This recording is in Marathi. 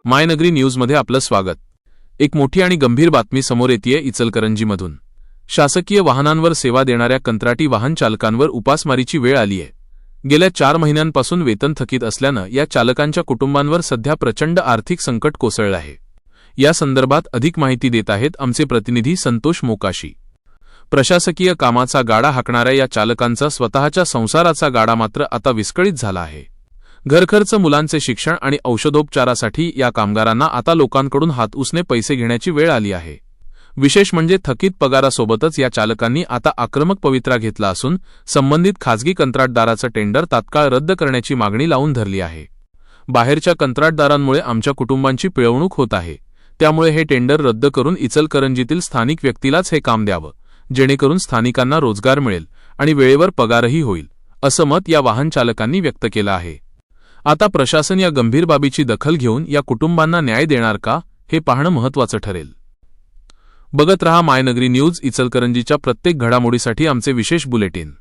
मायनगरी न्यूजमध्ये आपलं स्वागत। एक मोठी आणि गंभीर बातमी समोर येतेय इचलकरंजीमधून। शासकीय वाहनांवर सेवा देणाऱ्या कंत्राटी वाहन चालकांवर उपासमारीची वेळ आली आहे। गेल्या 4 महिन्यांपासून वेतन थकीत असल्यानं या चालकांच्या कुटुंबांवर सध्या प्रचंड आर्थिक संकट कोसळलं आहे। या संदर्भात अधिक माहिती देत आहेत आमचे प्रतिनिधी संतोष मोकाशी। प्रशासकीय कामाचा गाडा हाकणाऱ्या या चालकांचा स्वतःच्या संसाराचा गाडा मात्र आता विस्कळीत झाला आहे। घरखर्च, मुलांचे शिक्षण आणि औषधोपचारासाठी या कामगारांना आता लोकांकडून हात उसने पैसे घेण्याची वेळ आली आहे। विशेष म्हणजे थकीत पगारासोबतच या चालकांनी आता आक्रमक पवित्रा घेतला असून संबंधित खासगी कंत्राटदाराचं टेंडर तात्काळ रद्द करण्याची मागणी लावून धरली आहे। बाहेरच्या कंत्राटदारांमुळे आमच्या कुटुंबांची पिळवणूक होत आहे, त्यामुळे हे टेंडर रद्द करून इचलकरंजीतील स्थानिक व्यक्तीलाच हे काम द्यावं, जेणेकरून स्थानिकांना रोजगार मिळेल आणि वेळेवर पगारही होईल, असं मत या वाहन चालकांनी व्यक्त केलं आहे। आता प्रशासन या गंभीर बाबीची दखल घेऊन या कुटुंबांना न्याय देणार का, हे पाहणं महत्त्वाचं ठरेल। बघत रहा मायनगरी न्यूज। इचलकरंजीच्या प्रत्येक घडामोडीसाठी आमचे विशेष बुलेटिन।